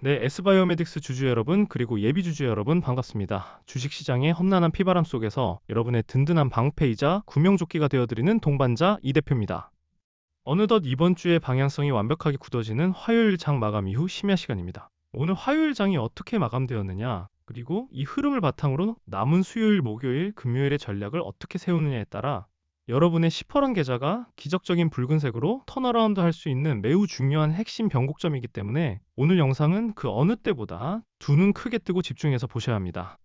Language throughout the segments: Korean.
네, S바이오메딕스 주주 여러분, 그리고 예비 주주 여러분 반갑습니다. 주식시장의 험난한 피바람 속에서 여러분의 든든한 방패이자 구명조끼가 되어드리는 동반자 이 대표입니다. 어느덧 이번 주의 방향성이 완벽하게 굳어지는 화요일 장 마감 이후 심야 시간입니다. 오늘 화요일 장이 어떻게 마감되었느냐, 그리고 이 흐름을 바탕으로 남은 수요일, 목요일, 금요일의 전략을 어떻게 세우느냐에 따라 여러분의 시퍼런 계좌가 기적적인 붉은색으로 턴어라운드 할 수 있는 매우 중요한 핵심 변곡점이기 때문에 오늘 영상은 그 어느 때보다 두 눈 크게 뜨고 집중해서 보셔야 합니다.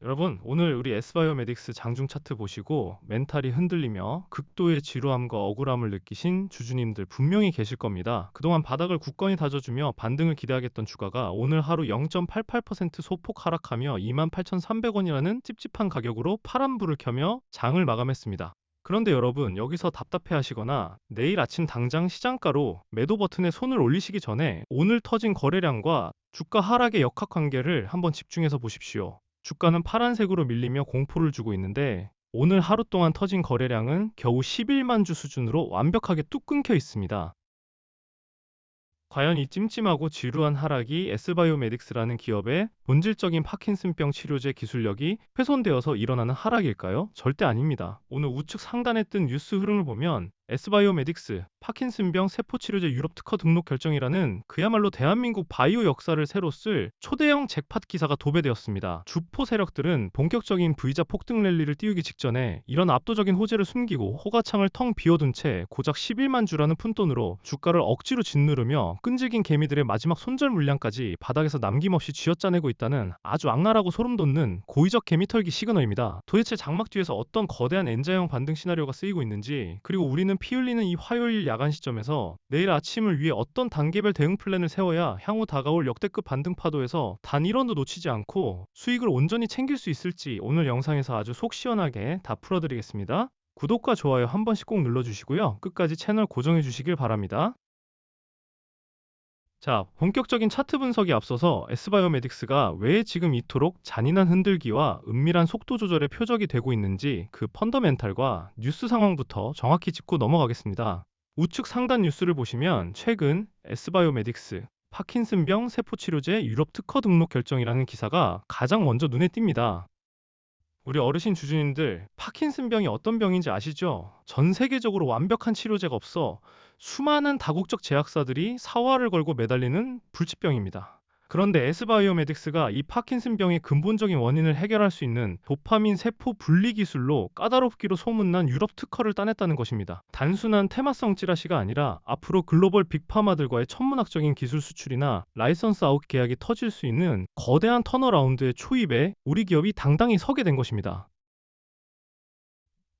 여러분, 오늘 우리 S바이오메딕스 장중 차트 보시고 멘탈이 흔들리며 극도의 지루함과 억울함을 느끼신 주주님들 분명히 계실 겁니다. 그동안 바닥을 굳건히 다져주며 반등을 기대하겠던 주가가 오늘 하루 0.88% 소폭 하락하며 28,300원이라는 찝찝한 가격으로 파란불을 켜며 장을 마감했습니다. 그런데 여러분, 여기서 답답해 하시거나 내일 아침 당장 시장가로 매도 버튼에 손을 올리시기 전에 오늘 터진 거래량과 주가 하락의 역학관계를 한번 집중해서 보십시오. 주가는 파란색으로 밀리며 공포를 주고 있는데 오늘 하루 동안 터진 거래량은 겨우 11만 주 수준으로 완벽하게 뚝 끊겨 있습니다. 과연 이 찜찜하고 지루한 하락이 S바이오메딕스라는 기업의 본질적인 파킨슨병 치료제 기술력이 훼손되어서 일어나는 하락일까요? 절대 아닙니다. 오늘 우측 상단에 뜬 뉴스 흐름을 보면 S바이오메딕스 파킨슨병 세포치료제 유럽 특허 등록 결정이라는 그야말로 대한민국 바이오 역사를 새로 쓸 초대형 잭팟 기사가 도배되었습니다. 주포 세력들은 본격적인 V자 폭등 랠리를 띄우기 직전에 이런 압도적인 호재를 숨기고 호가창을 텅 비워둔 채 고작 11만 주라는 푼돈으로 주가를 억지로 짓누르며 끈질긴 개미들의 마지막 손절 물량까지 바닥에서 남김없이 쥐어짜내고 있다는 아주 악랄하고 소름돋는 고의적 개미털기 시그널입니다. 도대체 장막 뒤에서 어떤 거대한 N자형 반등 시나리오가 쓰이고 있는지, 그리고 우리는 피 흘리는 이 화요일 야간 시점에서 내일 아침을 위해 어떤 단계별 대응 플랜을 세워야 향후 다가올 역대급 반등 파도에서 단 1원도 놓치지 않고 수익을 온전히 챙길 수 있을지 오늘 영상에서 아주 속 시원하게 다 풀어드리겠습니다. 구독과 좋아요 한 번씩 꼭 눌러주시고요. 끝까지 채널 고정해 주시길 바랍니다. 자, 본격적인 차트 분석에 앞서서 S바이오메딕스가 왜 지금 이토록 잔인한 흔들기와 은밀한 속도 조절의 표적이 되고 있는지 그 펀더멘탈과 뉴스 상황부터 정확히 짚고 넘어가겠습니다. 우측 상단 뉴스를 보시면 최근 S바이오메딕스 파킨슨병 세포치료제 유럽 특허 등록 결정이라는 기사가 가장 먼저 눈에 띕니다. 우리 어르신 주주님들, 파킨슨병이 어떤 병인지 아시죠? 전 세계적으로 완벽한 치료제가 없어 수많은 다국적 제약사들이 사활을 걸고 매달리는 불치병입니다. 그런데 S바이오메딕스가 이 파킨슨병의 근본적인 원인을 해결할 수 있는 도파민 세포 분리 기술로 까다롭기로 소문난 유럽 특허를 따냈다는 것입니다. 단순한 테마성 찌라시가 아니라 앞으로 글로벌 빅파마들과의 천문학적인 기술 수출이나 라이선스 아웃 계약이 터질 수 있는 거대한 턴어라운드의 초입에 우리 기업이 당당히 서게 된 것입니다.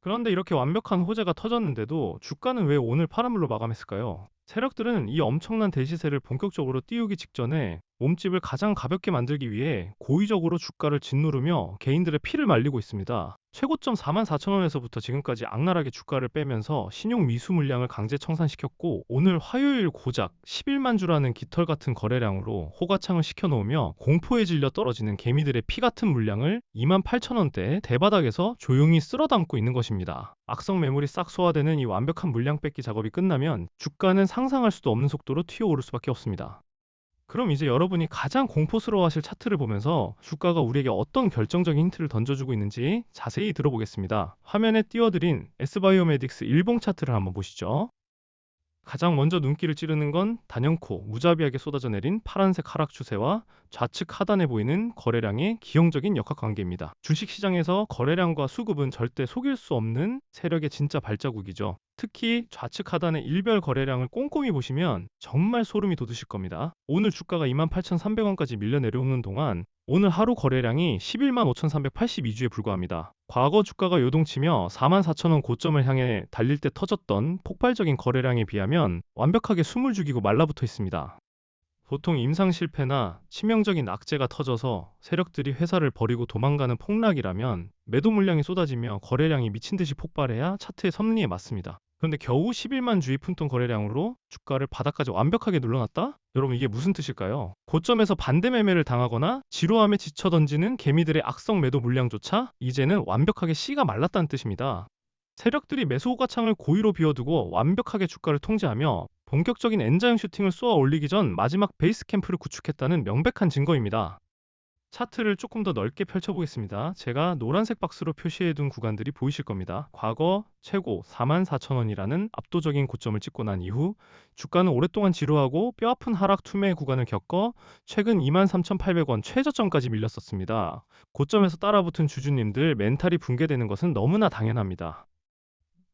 그런데 이렇게 완벽한 호재가 터졌는데도 주가는 왜 오늘 파란불로 마감했을까요? 세력들은 이 엄청난 대시세를 본격적으로 띄우기 직전에 몸집을 가장 가볍게 만들기 위해 고의적으로 주가를 짓누르며 개인들의 피를 말리고 있습니다. 최고점 44,000원에서부터 지금까지 악랄하게 주가를 빼면서 신용 미수 물량을 강제 청산시켰고 오늘 화요일 고작 11만 주라는 깃털 같은 거래량으로 호가창을 시켜놓으며 공포에 질려 떨어지는 개미들의 피 같은 물량을 28,000원대 대바닥에서 조용히 쓸어담고 있는 것입니다. 악성 매물이 싹 소화되는 이 완벽한 물량 뺏기 작업이 끝나면 주가는 상상할 수도 없는 속도로 튀어오를 수밖에 없습니다. 그럼 이제 여러분이 가장 공포스러워하실 차트를 보면서 주가가 우리에게 어떤 결정적인 힌트를 던져주고 있는지 자세히 들어보겠습니다. 화면에 띄워드린 S바이오메딕스 일봉 차트를 한번 보시죠. 가장 먼저 눈길을 찌르는 건 단연코 무자비하게 쏟아져 내린 파란색 하락 추세와 좌측 하단에 보이는 거래량의 기형적인 역학관계입니다. 주식시장에서 거래량과 수급은 절대 속일 수 없는 세력의 진짜 발자국이죠. 특히 좌측 하단의 일별 거래량을 꼼꼼히 보시면 정말 소름이 돋으실 겁니다. 오늘 주가가 28,300원까지 밀려 내려오는 동안 오늘 하루 거래량이 11만 5,382주에 불과합니다. 과거 주가가 요동치며 44,000원 고점을 향해 달릴 때 터졌던 폭발적인 거래량에 비하면 완벽하게 숨을 죽이고 말라붙어 있습니다. 보통 임상 실패나 치명적인 악재가 터져서 세력들이 회사를 버리고 도망가는 폭락이라면 매도 물량이 쏟아지며 거래량이 미친 듯이 폭발해야 차트의 섭리에 맞습니다. 그런데 겨우 11만 주의 푼돈 거래량으로 주가를 바닥까지 완벽하게 눌러놨다? 여러분, 이게 무슨 뜻일까요? 고점에서 반대 매매를 당하거나 지루함에 지쳐 던지는 개미들의 악성 매도 물량조차 이제는 완벽하게 씨가 말랐다는 뜻입니다. 세력들이 매수 호가창을 고의로 비워두고 완벽하게 주가를 통제하며 본격적인 N자형 슈팅을 쏘아 올리기 전 마지막 베이스 캠프를 구축했다는 명백한 증거입니다. 차트를 조금 더 넓게 펼쳐보겠습니다. 제가 노란색 박스로 표시해둔 구간들이 보이실 겁니다. 과거 최고 44,000원이라는 압도적인 고점을 찍고 난 이후 주가는 오랫동안 지루하고 뼈아픈 하락 투매 구간을 겪어 최근 23,800원 최저점까지 밀렸었습니다. 고점에서 따라붙은 주주님들 멘탈이 붕괴되는 것은 너무나 당연합니다.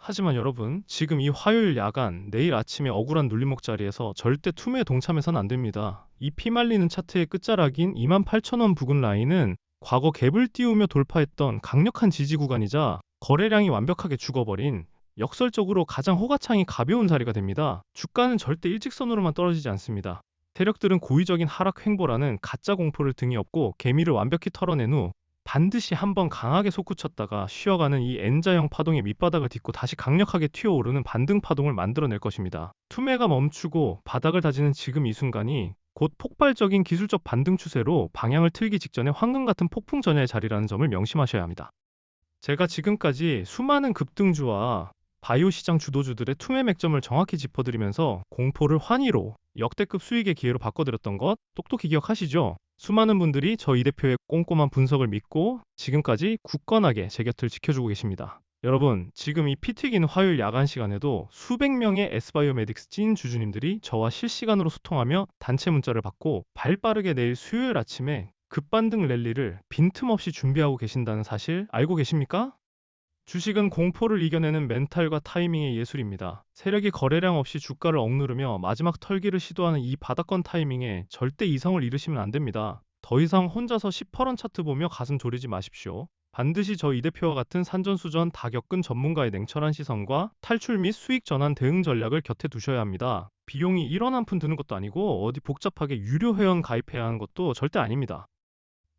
하지만 여러분, 지금 이 화요일 야간, 내일 아침에 억울한 눌림목 자리에서 절대 투매에 동참해서는 안 됩니다. 이 피말리는 차트의 끝자락인 28,000원 부근 라인은 과거 갭을 띄우며 돌파했던 강력한 지지 구간이자 거래량이 완벽하게 죽어버린 역설적으로 가장 호가창이 가벼운 자리가 됩니다. 주가는 절대 일직선으로만 떨어지지 않습니다. 세력들은 고의적인 하락 횡보라는 가짜 공포를 등에 업고 개미를 완벽히 털어낸 후 반드시 한번 강하게 솟구쳤다가 쉬어가는 이 N자형 파동의 밑바닥을 딛고 다시 강력하게 튀어오르는 반등 파동을 만들어낼 것입니다. 투매가 멈추고 바닥을 다지는 지금 이 순간이 곧 폭발적인 기술적 반등 추세로 방향을 틀기 직전에 황금 같은 폭풍 전야의 자리라는 점을 명심하셔야 합니다. 제가 지금까지 수많은 급등주와 바이오 시장 주도주들의 투매 맥점을 정확히 짚어드리면서 공포를 환희로 역대급 수익의 기회로 바꿔드렸던 것 똑똑히 기억하시죠? 수많은 분들이 저 이 대표의 꼼꼼한 분석을 믿고 지금까지 굳건하게 제 곁을 지켜주고 계십니다. 여러분, 지금 이 피 튀기는 화요일 야간 시간에도 수백 명의 S바이오메딕스 찐 주주님들이 저와 실시간으로 소통하며 단체 문자를 받고 발빠르게 내일 수요일 아침에 급반등 랠리를 빈틈없이 준비하고 계신다는 사실 알고 계십니까? 주식은 공포를 이겨내는 멘탈과 타이밍의 예술입니다. 세력이 거래량 없이 주가를 억누르며 마지막 털기를 시도하는 이 바닥권 타이밍에 절대 이성을 잃으시면 안 됩니다. 더 이상 혼자서 10%원 차트 보며 가슴 졸이지 마십시오. 반드시 저 이 대표와 같은 산전수전 다 겪은 전문가의 냉철한 시선과 탈출 및 수익 전환 대응 전략을 곁에 두셔야 합니다. 비용이 1원 한 푼 드는 것도 아니고 어디 복잡하게 유료 회원 가입해야 하는 것도 절대 아닙니다.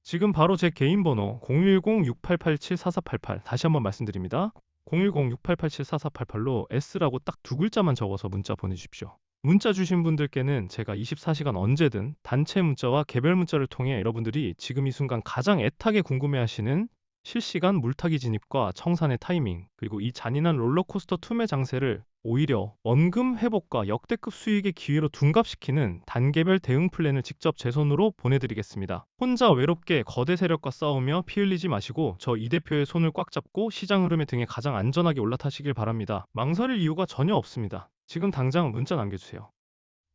지금 바로 제 개인 번호 010-6887-4488 다시 한번 말씀드립니다. 010-6887-4488로 S라고 딱 두 글자만 적어서 문자 보내주십시오. 문자 주신 분들께는 제가 24시간 언제든 단체 문자와 개별 문자를 통해 여러분들이 지금 이 순간 가장 애타게 궁금해하시는 실시간 물타기 진입과 청산의 타이밍, 그리고 이 잔인한 롤러코스터 투매 장세를 오히려 원금 회복과 역대급 수익의 기회로 둔갑시키는 단계별 대응 플랜을 직접 제 손으로 보내드리겠습니다. 혼자 외롭게 거대 세력과 싸우며 피 흘리지 마시고 저 이 대표의 손을 꽉 잡고 시장 흐름의 등에 가장 안전하게 올라타시길 바랍니다. 망설일 이유가 전혀 없습니다. 지금 당장 문자 남겨주세요.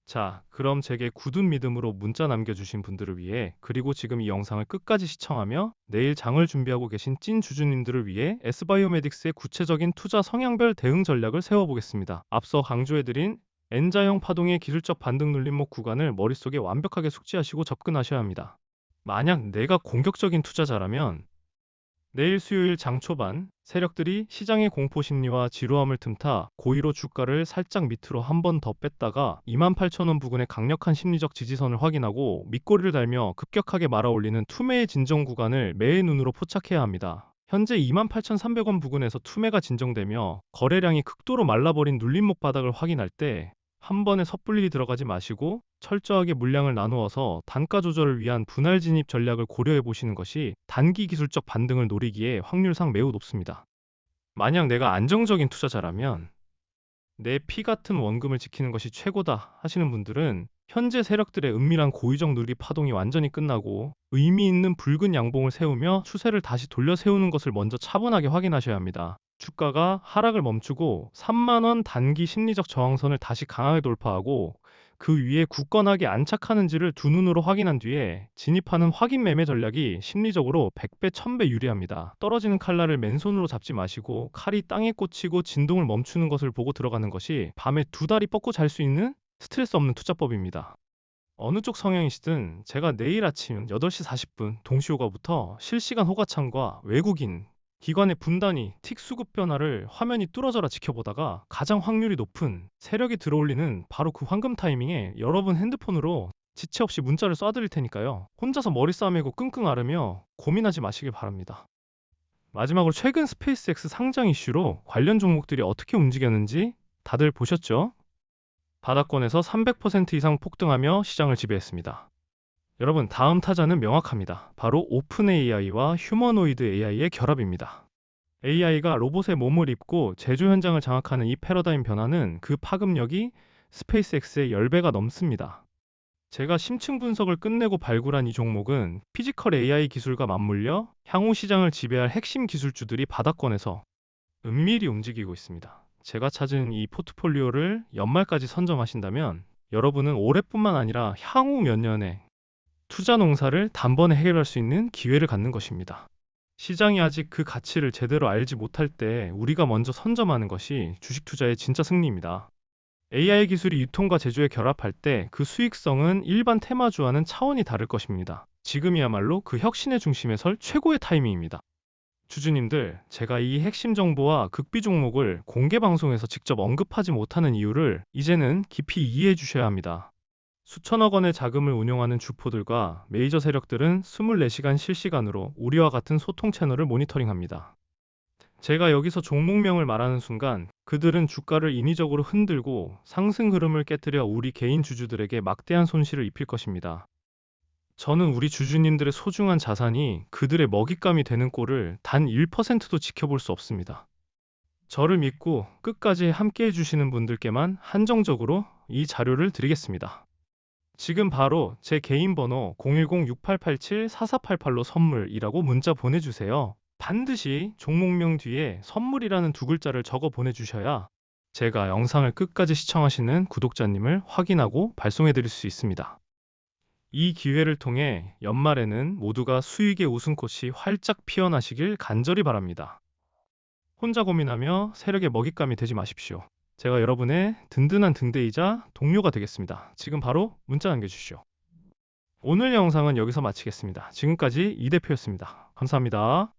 자, 그럼 제게 굳은 믿음으로 문자 남겨주신 분들을 위해, 그리고 지금 이 영상을 끝까지 시청하며 내일 장을 준비하고 계신 찐 주주님들을 위해 S바이오메딕스의 구체적인 투자 성향별 대응 전략을 세워보겠습니다. 앞서 강조해드린 N자형 파동의 기술적 반등 눌림목 구간을 머릿속에 완벽하게 숙지하시고 접근하셔야 합니다. 만약 내가 공격적인 투자자라면 내일 수요일 장 초반 세력들이 시장의 공포 심리와 지루함을 틈타 고의로 주가를 살짝 밑으로 한 번 더 뺐다가 28,000원 부근의 강력한 심리적 지지선을 확인하고 밑꼬리를 달며 급격하게 말아올리는 투매의 진정 구간을 매의 눈으로 포착해야 합니다. 현재 28,300원 부근에서 투매가 진정되며 거래량이 극도로 말라버린 눌림목 바닥을 확인할 때 한 번에 섣불리 들어가지 마시고 철저하게 물량을 나누어서 단가 조절을 위한 분할 진입 전략을 고려해 보시는 것이 단기 기술적 반등을 노리기에 확률상 매우 높습니다. 만약 내가 안정적인 투자자라면 내 피 같은 원금을 지키는 것이 최고다 하시는 분들은 현재 세력들의 은밀한 고의적 누리 파동이 완전히 끝나고 의미 있는 붉은 양봉을 세우며 추세를 다시 돌려 세우는 것을 먼저 차분하게 확인하셔야 합니다. 주가가 하락을 멈추고 3만원 단기 심리적 저항선을 다시 강하게 돌파하고 그 위에 굳건하게 안착하는지를 두 눈으로 확인한 뒤에 진입하는 확인 매매 전략이 심리적으로 100배, 1000배 유리합니다. 떨어지는 칼날을 맨손으로 잡지 마시고 칼이 땅에 꽂히고 진동을 멈추는 것을 보고 들어가는 것이 밤에 두 다리 뻗고 잘 수 있는 스트레스 없는 투자법입니다. 어느 쪽 성향이시든 제가 내일 아침 8시 40분 동시호가부터 실시간 호가창과 외국인 기관의 분단위, 틱 수급 변화를 화면이 뚫어져라 지켜보다가 가장 확률이 높은 세력이 들어올리는 바로 그 황금 타이밍에 여러분 핸드폰으로 지체 없이 문자를 쏴드릴 테니까요. 혼자서 머리 싸매고 끙끙 앓으며 고민하지 마시길 바랍니다. 마지막으로 최근 스페이스X 상장 이슈로 관련 종목들이 어떻게 움직였는지 다들 보셨죠? 바닥권에서 300% 이상 폭등하며 시장을 지배했습니다. 여러분, 다음 타자는 명확합니다. 바로 오픈 AI와 휴머노이드 AI의 결합입니다. AI가 로봇의 몸을 입고 제조 현장을 장악하는 이 패러다임 변화는 그 파급력이 스페이스X의 10배가 넘습니다. 제가 심층 분석을 끝내고 발굴한 이 종목은 피지컬 AI 기술과 맞물려 향후 시장을 지배할 핵심 기술주들이 바닥권에서 은밀히 움직이고 있습니다. 제가 찾은 이 포트폴리오를 연말까지 선점하신다면 여러분은 올해뿐만 아니라 향후 몇 년의 투자 농사를 단번에 해결할 수 있는 기회를 갖는 것입니다. 시장이 아직 그 가치를 제대로 알지 못할 때 우리가 먼저 선점하는 것이 주식 투자의 진짜 승리입니다. AI 기술이 유통과 제조에 결합할 때 그 수익성은 일반 테마주와는 차원이 다를 것입니다. 지금이야말로 그 혁신의 중심에 설 최고의 타이밍입니다. 주주님들, 제가 이 핵심 정보와 극비 종목을 공개 방송에서 직접 언급하지 못하는 이유를 이제는 깊이 이해해 주셔야 합니다. 수천억 원의 자금을 운용하는 주포들과 메이저 세력들은 24시간 실시간으로 우리와 같은 소통 채널을 모니터링합니다. 제가 여기서 종목명을 말하는 순간 그들은 주가를 인위적으로 흔들고 상승 흐름을 깨뜨려 우리 개인 주주들에게 막대한 손실을 입힐 것입니다. 저는 우리 주주님들의 소중한 자산이 그들의 먹잇감이 되는 꼴을 단 1%도 지켜볼 수 없습니다. 저를 믿고 끝까지 함께 해주시는 분들께만 한정적으로 이 자료를 드리겠습니다. 지금 바로 제 개인 번호 010-6887-4488로 선물이라고 문자 보내주세요. 반드시 종목명 뒤에 선물이라는 두 글자를 적어 보내주셔야 제가 영상을 끝까지 시청하시는 구독자님을 확인하고 발송해드릴 수 있습니다. 이 기회를 통해 연말에는 모두가 수익의 웃음꽃이 활짝 피어나시길 간절히 바랍니다. 혼자 고민하며 세력의 먹잇감이 되지 마십시오. 제가 여러분의 든든한 등대이자 동료가 되겠습니다. 지금 바로 문자 남겨주시오. 오늘 영상은 여기서 마치겠습니다. 지금까지 이 대표였습니다. 감사합니다.